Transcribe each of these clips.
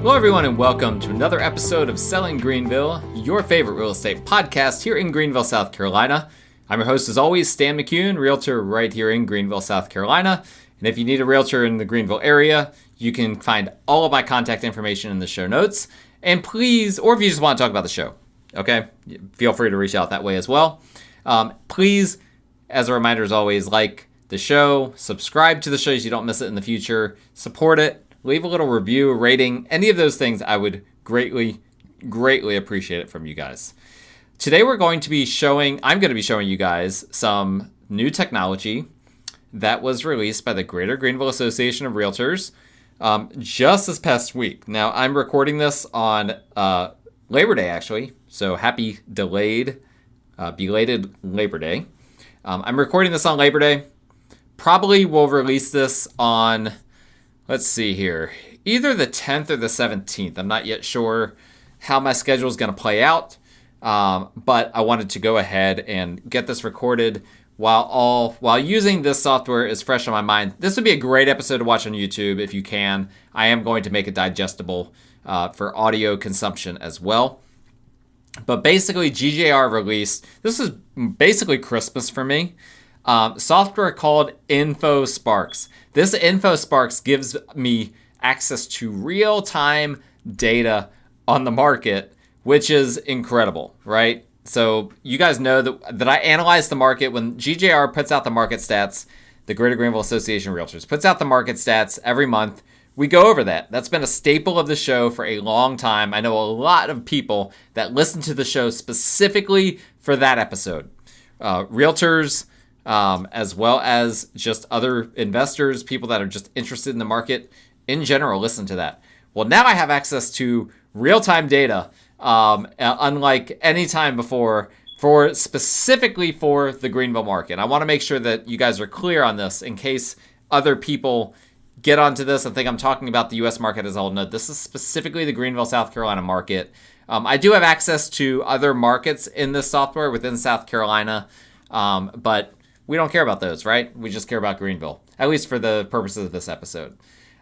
Hello, everyone, and welcome to another episode of Selling Greenville, your favorite real estate podcast here in Greenville, South Carolina. I'm your host, as always, Stan McCune, realtor right here in Greenville, South Carolina. And if you need a realtor in the Greenville area, you can find all of my contact information in the show notes. And please, or if you just want to talk about the show, okay, feel free to reach out that way as well. Please, as a reminder, as always, like the show, subscribe to the show so you don't miss it in the future, support it, leave a little review, rating, any of those things. I would greatly appreciate it from you guys. Today I'm going to be showing you guys some new technology that was released by the Greater Greenville Association of Realtors just this past week. Now, I'm recording this on Labor Day, actually, so happy belated Labor Day. I'm recording this on Labor Day. Probably will release this on, let's see here, either the 10th or the 17th. I'm not yet sure how my schedule is going to play out, but I wanted to go ahead and get this recorded while using this software is fresh on my mind. This would be a great episode to watch on YouTube if you can. I am going to make it digestible for audio consumption as well. But basically, GJR released, this is basically Christmas for me, software called InfoSparks. This InfoSparks gives me access to real-time data on the market, which is incredible, right? So you guys know that I analyze the market. When GJR puts out the market stats, the Greater Greenville Association of Realtors puts out the market stats every month. We go over that. That's been a staple of the show for a long time. I know a lot of people that listen to the show specifically for that episode. Realtors, as well as just other investors, people that are just interested in the market in general, listen to that. Well, now I have access to real-time data, unlike any time before, specifically for the Greenville market. I want to make sure that you guys are clear on this in case other people get onto this and think I'm talking about the U.S. market as a whole. No, this is specifically the Greenville, South Carolina market. I do have access to other markets in this software within South Carolina, but we don't care about those, right? We just care about Greenville, at least for the purposes of this episode.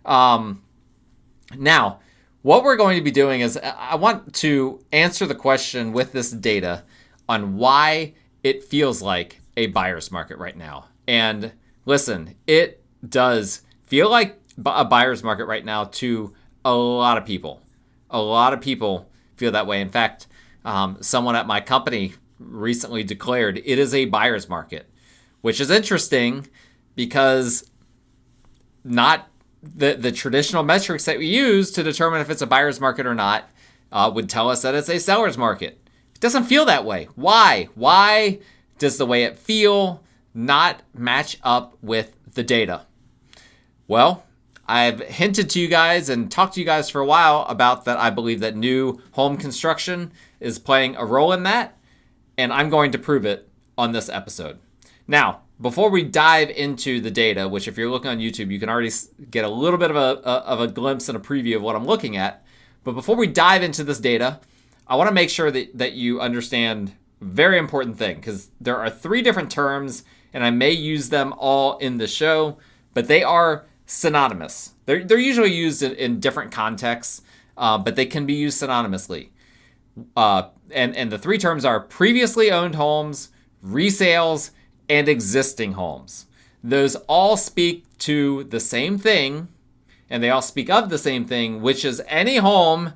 Now, what we're going to be doing is I want to answer the question with this data on why it feels like a buyer's market right now. And listen, it does feel like a buyer's market right now to a lot of people. A lot of people feel that way. In fact, someone at my company recently declared it is a buyer's market, which is interesting because not the traditional metrics that we use to determine if it's a buyer's market or not would tell us that it's a seller's market. It doesn't feel that way. Why? Why does the way it feel not match up with the data? Well, I've hinted to you guys and talked to you guys for a while about that I believe that new home construction is playing a role in that, and I'm going to prove it on this episode. Now, before we dive into the data, which if you're looking on YouTube, you can already get a little bit of a glimpse and a preview of what I'm looking at. But before we dive into this data, I want to make sure that you understand a very important thing, because there are three different terms, and I may use them all in the show, but they are synonymous. They're usually used in different contexts, but they can be used synonymously. And the three terms are previously owned homes, resales, and existing homes. Those all speak to the same thing, and they all speak of the same thing, which is any home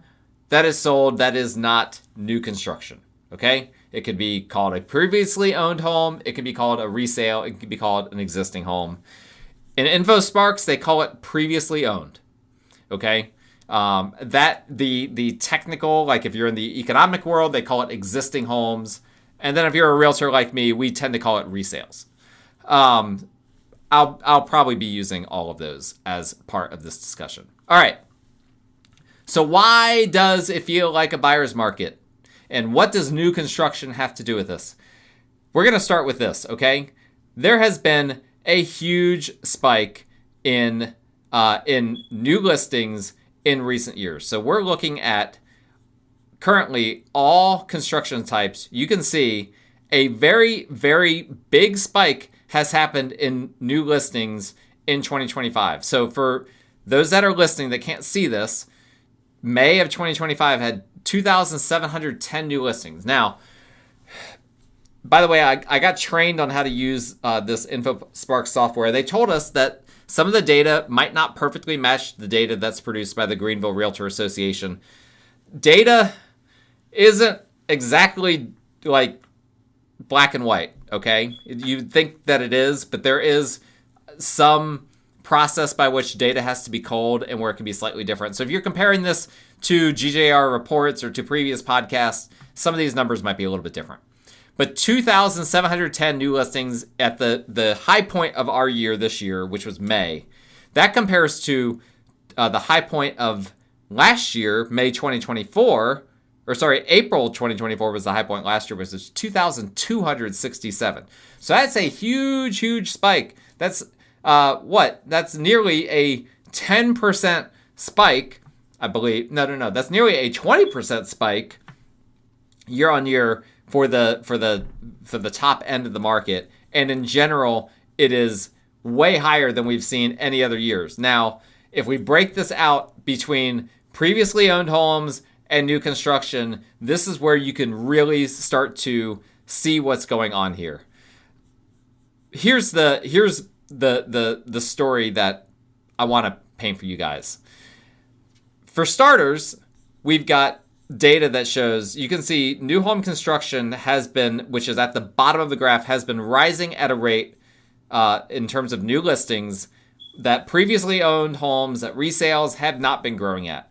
that is sold that is not new construction, okay? It could be called a previously owned home, it could be called a resale, it could be called an existing home. In InfoSparks, they call it previously owned, okay? That the technical, like if you're in the economic world, they call it existing homes. And then if you're a realtor like me, we tend to call it resales. I'll probably be using all of those as part of this discussion. All right. So why does it feel like a buyer's market? And what does new construction have to do with this? We're going to start with this, okay? There has been a huge spike in new listings in recent years. So we're looking at currently all construction types. You can see a very, very big spike has happened in new listings in 2025. So for those that are listening that can't see this, May of 2025 had 2,710 new listings. Now, by the way, I got trained on how to use this InfoSpark software. They told us that some of the data might not perfectly match the data that's produced by the Greenville Realtor Association. Data isn't exactly like black and white, okay? You'd think that it is, but there is some process by which data has to be culled and where it can be slightly different. So if you're comparing this to GJR reports or to previous podcasts, some of these numbers might be a little bit different. But 2,710 new listings at the high point of our year this year, which was May. That compares to the high point of last year, May 2024, or sorry, April 2024 was the high point last year, which was 2,267. So that's a huge, huge spike. That's That's nearly a 10% spike, I believe. No. That's nearly a 20% spike year on year for the top end of the market. And in general, it is way higher than we've seen any other years. Now, if we break this out between previously owned homes and new construction, this is where you can really start to see what's going on here. Here's the story that I want to paint for you guys. For starters, we've got data that shows, you can see new home construction has been, which is at the bottom of the graph, has been rising at a rate in terms of new listings that previously owned homes, that resales have not been growing at.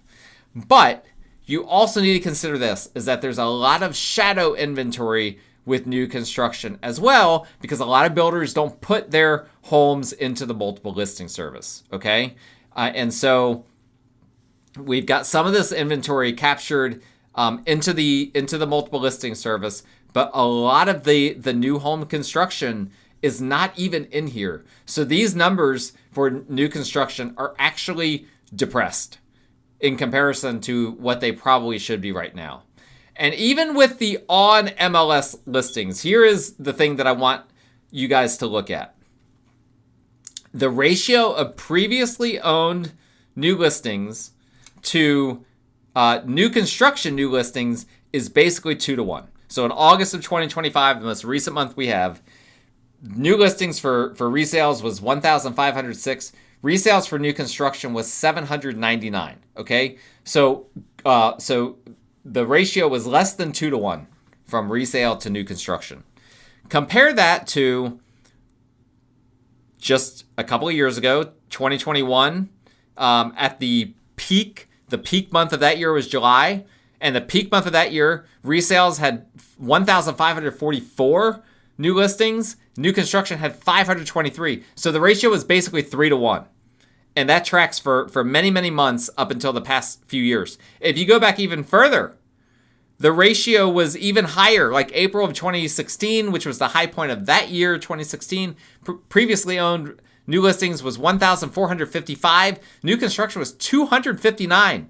But you also need to consider this, is that there's a lot of shadow inventory with new construction as well, because a lot of builders don't put their homes into the multiple listing service, okay? And so we've got some of this inventory captured into the multiple listing service, but a lot of the new home construction is not even in here. So these numbers for new construction are actually depressed in comparison to what they probably should be right now. And even with the on MLS listings, here is the thing that I want you guys to look at. The ratio of previously owned new listings to new construction new listings is basically 2-to-1. So in August of 2025, the most recent month we have, new listings for resales was 1,506. Resales for new construction was 799. Okay, so the ratio was less than 2-to-1 from resale to new construction. Compare that to just a couple of years ago, 2021. At the peak month of that year was July, and the peak month of that year, resales had 1,544 new listings. New construction had 523. So the ratio was basically 3-to-1. And that tracks for many, many months up until the past few years. If you go back even further, the ratio was even higher, like April of 2016, which was the high point of that year, 2016. Previously owned new listings was 1,455. New construction was 259.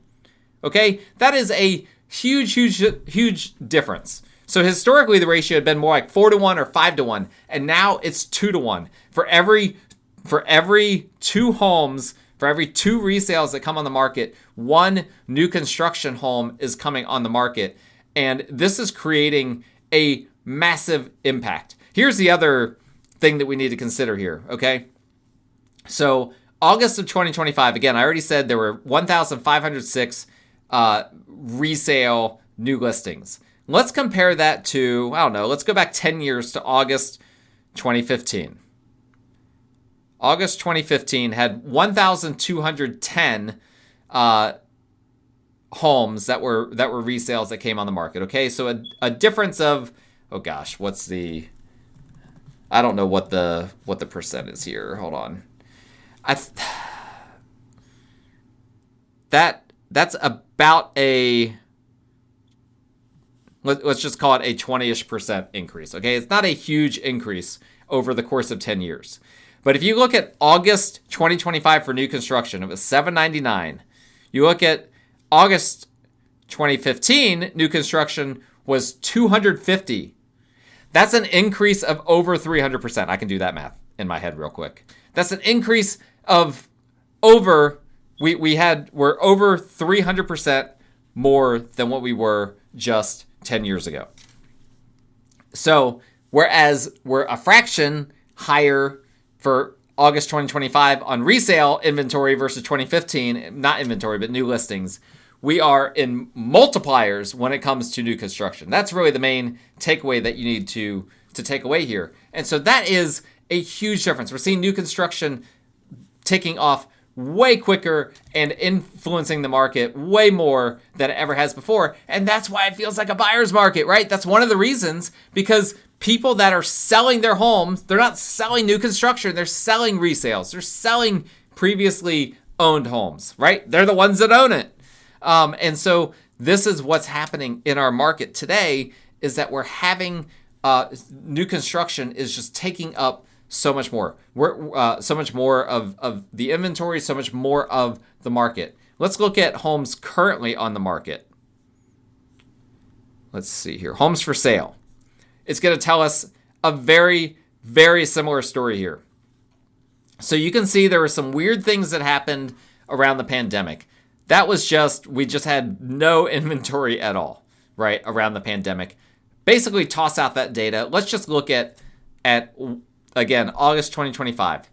Okay, that is a huge, huge, huge difference. So historically, the ratio had been more like 4-to-1 or 5-to-1, and now it's 2-to-1. For every two homes, for every two resales that come on the market, one new construction home is coming on the market. And this is creating a massive impact. Here's the other thing that we need to consider here, okay? So August of 2025, again, I already said there were 1,506 resale new listings. Let's compare that to, I don't know, let's go back 10 years to August 2015. August 2015 had 1,210 homes that were resales that came on the market. Okay, so a difference of, oh gosh, I don't know what the percent is here. Hold on, that's about a, let's just call it a 20-ish% increase. Okay, it's not a huge increase over the course of 10 years. But if you look at August 2025 for new construction, it was 799. You look at August 2015, new construction was 250. That's an increase of over 300%. I can do that math in my head real quick. That's an increase of over we're over 300% more than what we were just 10 years ago. So whereas we're a fraction higher for August 2025 on resale inventory versus 2015, not inventory, but new listings, we are in multipliers when it comes to new construction. That's really the main takeaway that you need to take away here. And so that is a huge difference. We're seeing new construction taking off way quicker and influencing the market way more than it ever has before. And that's why it feels like a buyer's market, right? That's one of the reasons, because people that are selling their homes, they're not selling new construction, they're selling resales. They're selling previously owned homes, right? They're the ones that own it. And so this is what's happening in our market today, is that we're having new construction is just taking up so much more. We're so much more of the inventory, so much more of the market. Let's look at homes currently on the market. Let's see here. Homes for sale. It's going to tell us a very, very similar story here. So you can see there were some weird things that happened around the pandemic. That was we just had no inventory at all, right, around the pandemic. Basically, toss out that data. Let's just look at again, August 2025.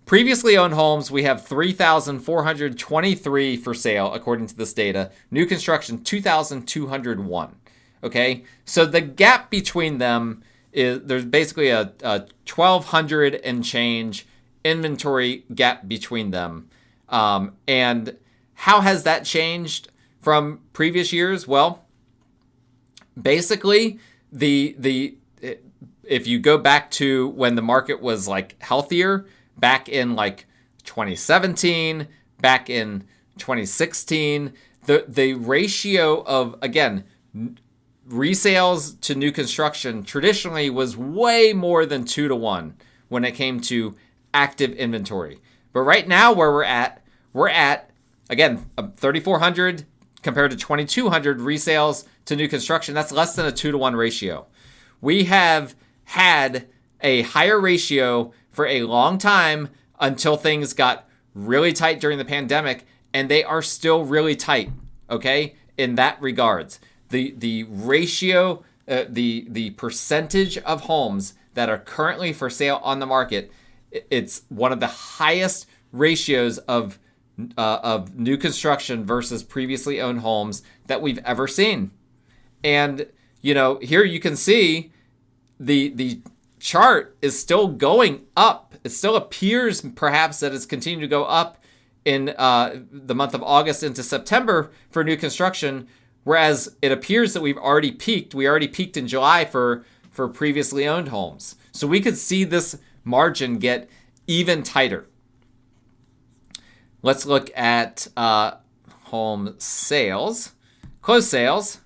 Previously owned homes, we have 3,423 for sale, according to this data. New construction, 2,201. Okay, so the gap between them is, there's basically a 1,200 and change inventory gap between them. And how has that changed from previous years? Well, basically, if you go back to when the market was like healthier, back in like 2017, back in 2016, the ratio of, again, resales to new construction traditionally was way more than 2-to-1 when it came to active inventory. But right now where we're at again, 3,400 compared to 2,200 resales to new construction. That's less than a 2-to-1 ratio. We have had a higher ratio for a long time until things got really tight during the pandemic, and they are still really tight, okay, in that regards. The ratio, the percentage of homes that are currently for sale on the market, it's one of the highest ratios of new construction versus previously owned homes that we've ever seen. And, here you can see the chart is still going up. It still appears perhaps that it's continuing to go up in the month of August into September for new construction, whereas it appears that we've already peaked. We already peaked in July for previously owned homes. So we could see this margin get even tighter. Let's look at home sales, closed sales.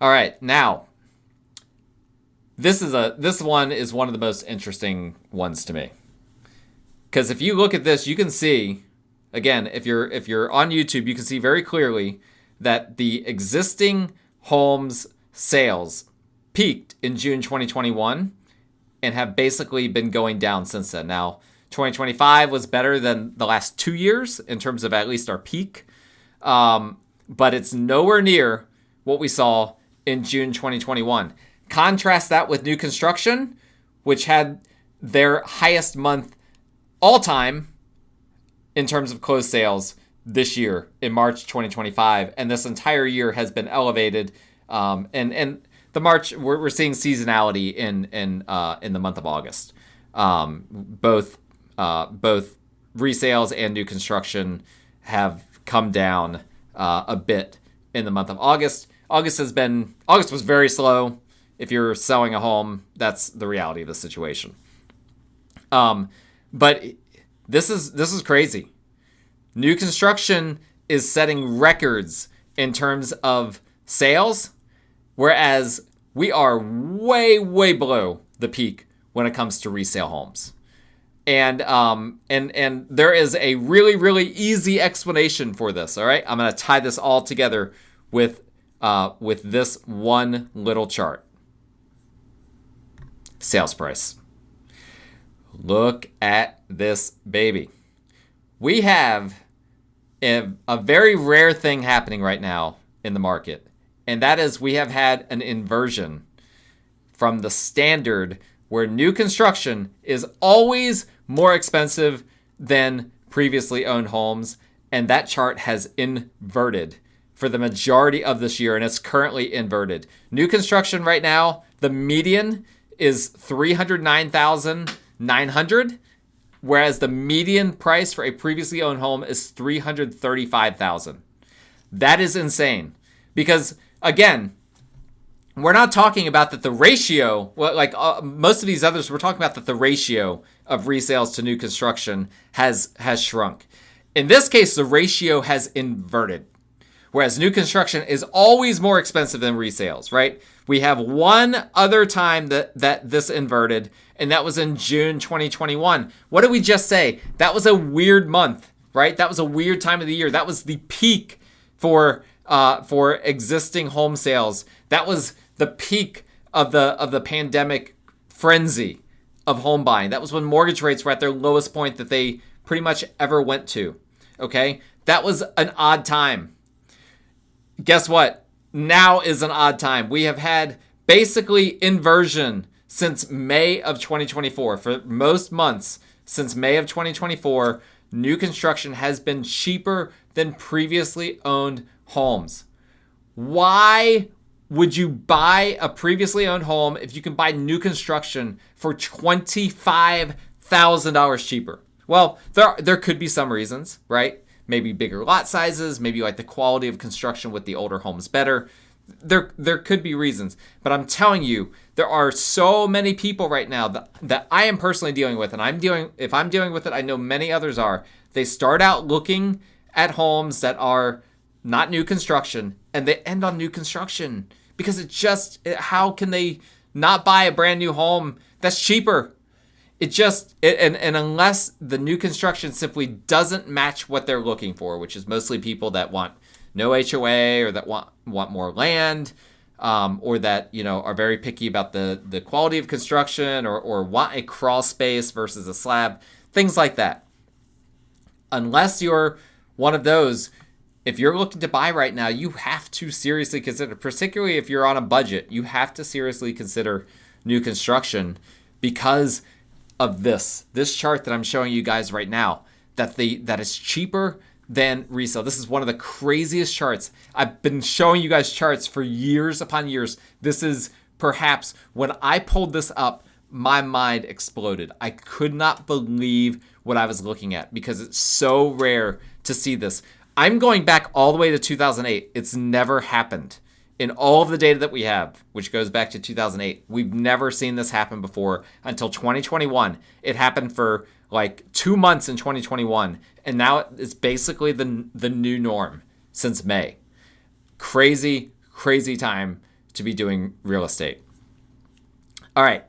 All right, now this one is one of the most interesting ones to me, because if you look at this, you can see, again, if you're on YouTube, you can see very clearly that the existing homes sales peaked in June 2021 and have basically been going down since then. Now, 2025 was better than the last 2 years in terms of at least our peak, but it's nowhere near what we saw in June 2021. Contrast that with new construction, which had their highest month all time in terms of closed sales this year in March 2025, and this entire year has been elevated. And the March, we're seeing seasonality in the month of August. Both resales and new construction have come down a bit in the month of August. August was very slow. If you're selling a home, that's the reality of the situation. But this is crazy. New construction is setting records in terms of sales, whereas we are way, way below the peak when it comes to resale homes. And there is a really, really easy explanation for this. All right, I'm going to tie this all together with this one little chart. Sales price. Look at this baby. We have a very rare thing happening right now in the market, and that is we have had an inversion from the standard where new construction is always more expensive than previously owned homes, and that chart has inverted for the majority of this year, and it's currently inverted. New construction right now, the median is $309,900, whereas the median price for a previously owned home is $335,000. That is insane because, again, we're not talking about that the ratio, like most of these others, we're talking about that the ratio of resales to new construction has shrunk. In this case, the ratio has inverted, whereas new construction is always more expensive than resales, right? We have one other time that this inverted, and that was in June 2021. What did we just say? That was a weird month, right? That was a weird time of the year. That was the peak for existing home sales. That was the peak of the pandemic frenzy of home buying. That was when mortgage rates were at their lowest point that they pretty much ever went to. Okay? That was an odd time. Guess what? Now is an odd time. We have had basically inversion since May of 2024. For most months since May of 2024, new construction has been cheaper than previously owned homes. Why would you buy a previously owned home if you can buy new construction for $25,000 cheaper? Well, there could be some reasons, right? Maybe bigger lot sizes, maybe like the quality of construction with the older homes better. There could be reasons, but I'm telling you, there are so many people right now that I am personally dealing with, and if I'm dealing with it, I know many others are. They start out looking at homes that are not new construction, and they end on new construction because how can they not buy a brand new home that's cheaper? And unless the new construction simply doesn't match what they're looking for, which is mostly people that want no HOA or that want more land, or that, are very picky about the quality of construction or want a crawl space versus a slab, things like that. Unless you're one of those, if you're looking to buy right now, you have to seriously consider, particularly if you're on a budget, you have to seriously consider new construction because of this chart that I'm showing you guys right now, that is cheaper than resale. This is one of the craziest charts. I've been showing you guys charts for years upon years. This is perhaps, when I pulled this up, my mind exploded. I could not believe what I was looking at because it's so rare to see this. I'm going back all the way to 2008. It's never happened. In all of the data that we have, which goes back to 2008, we've never seen this happen before until 2021. It happened for like 2 months in 2021, and now it's basically the new norm since May. Crazy, crazy time to be doing real estate. All right,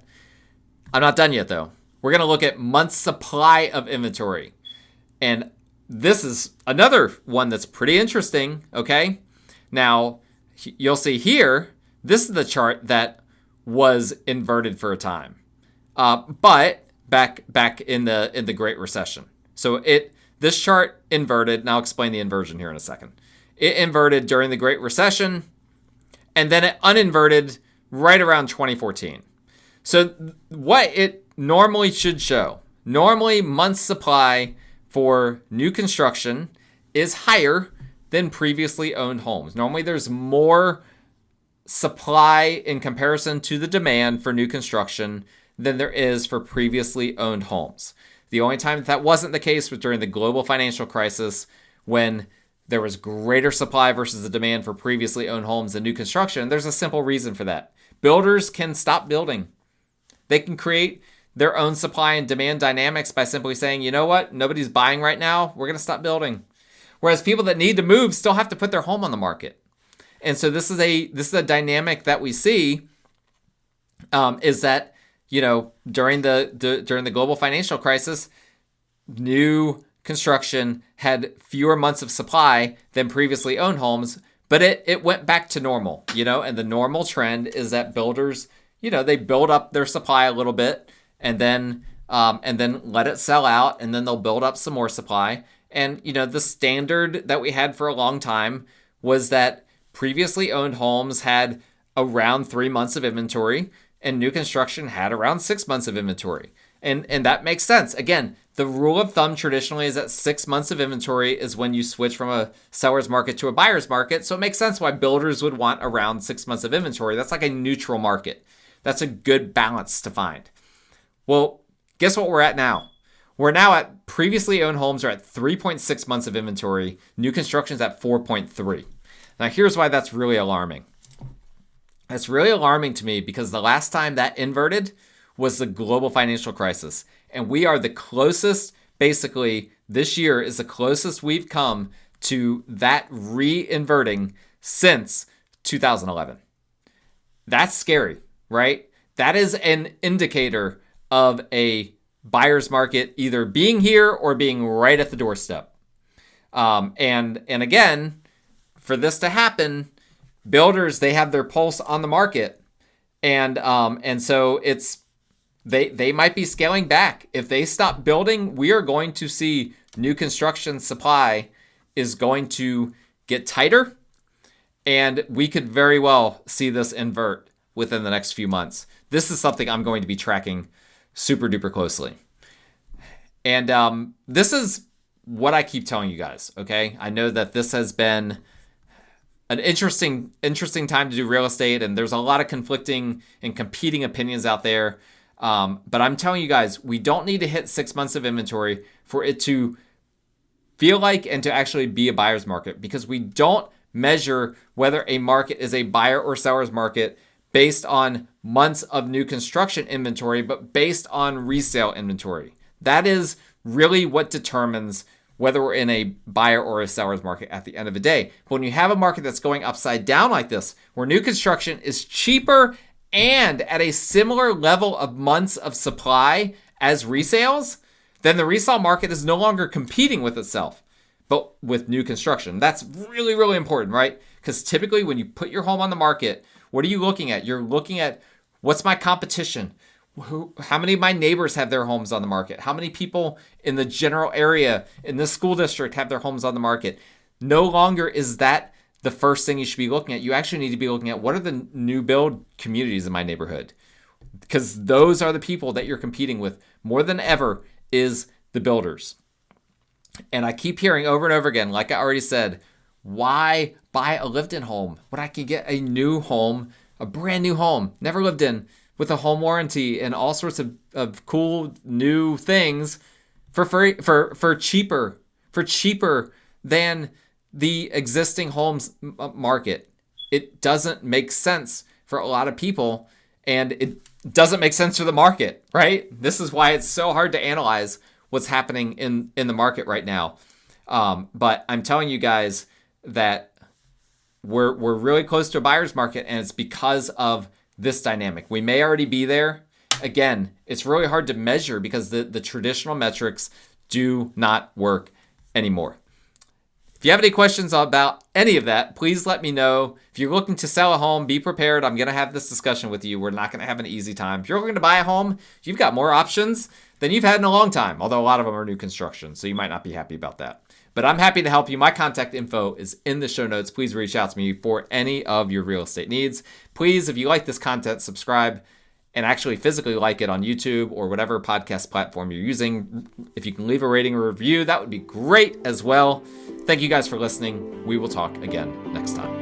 I'm not done yet though. We're going to look at months supply of inventory. And this is another one that's pretty interesting, okay? Now, you'll see here, this is the chart that was inverted for a time, but back in the Great Recession. So this chart inverted, and I'll explain the inversion here in a second. It inverted during the Great Recession, and then it uninverted right around 2014. So what it normally should show, normally months supply for new construction is higher than previously owned homes. Normally there's more supply in comparison to the demand for new construction than there is for previously owned homes. The only time that wasn't the case was during the global financial crisis, when there was greater supply versus the demand for previously owned homes than new construction. There's a simple reason for that. Builders can stop building. They can create their own supply and demand dynamics by simply saying, you know what, nobody's buying right now, we're going to stop building. Whereas people that need to move still have to put their home on the market. And so this is a dynamic that we see, is that, during the global financial crisis, new construction had fewer months of supply than previously owned homes, but it went back to normal, and the normal trend is that builders, they build up their supply a little bit, and then and then let it sell out, and then they'll build up some more supply. And, the standard that we had for a long time was that previously owned homes had around 3 months of inventory, and new construction had around 6 months of inventory. And that makes sense. Again, the rule of thumb traditionally is that 6 months of inventory is when you switch from a seller's market to a buyer's market. So it makes sense why builders would want around 6 months of inventory. That's like a neutral market. That's a good balance to find. Well, guess what we're at now? We're now at previously owned homes are at 3.6 months of inventory. New construction's at 4.3. Now, here's why that's really alarming. That's really alarming to me because the last time that inverted was the global financial crisis. And we are the closest, basically, this year is the closest we've come to that re-inverting since 2011. That's scary, right? That is an indicator of a buyer's market either being here or being right at the doorstep. And again, for this to happen, builders, they have their pulse on the market. And so it's, they might be scaling back. If they stop building, we are going to see new construction supply is going to get tighter. And we could very well see this invert within the next few months. This is something I'm going to be tracking super duper closely. And this is what I keep telling you guys, okay? I know that this has been an interesting time to do real estate, and there's a lot of conflicting and competing opinions out there. But I'm telling you guys, we don't need to hit 6 months of inventory for it to feel like and to actually be a buyer's market, because we don't measure whether a market is a buyer or seller's market based on months of new construction inventory, but based on resale inventory. That is really what determines whether we're in a buyer or a seller's market at the end of the day. But when you have a market that's going upside down like this, where new construction is cheaper and at a similar level of months of supply as resales, then the resale market is no longer competing with itself, but with new construction. That's really, really important, right? Because typically when you put your home on the market, what are you looking at? You're looking at, what's my competition? How many of my neighbors have their homes on the market? How many people in the general area, in this school district, have their homes on the market? No longer is that the first thing you should be looking at. You actually need to be looking at, what are the new build communities in my neighborhood? Because those are the people that you're competing with more than ever, is the builders. And I keep hearing over and over again, like I already said, why buy a lived-in home when I can get a new home, a brand new home, never lived in, with a home warranty and all sorts of cool new things for free, for cheaper than the existing homes market. It doesn't make sense for a lot of people, and it doesn't make sense for the market, right? This is why it's so hard to analyze what's happening in the market right now. But I'm telling you guys that we're really close to a buyer's market, and it's because of this dynamic. We may already be there. Again, it's really hard to measure because the traditional metrics do not work anymore. If you have any questions about any of that, please let me know. If you're looking to sell a home, be prepared. I'm going to have this discussion with you. We're not going to have an easy time. If you're looking to buy a home, you've got more options than you've had in a long time, although a lot of them are new construction, so you might not be happy about that. But I'm happy to help you. My contact info is in the show notes. Please reach out to me for any of your real estate needs. Please, if you like this content, subscribe and actually physically like it on YouTube or whatever podcast platform you're using. If you can leave a rating or review, that would be great as well. Thank you guys for listening. We will talk again next time.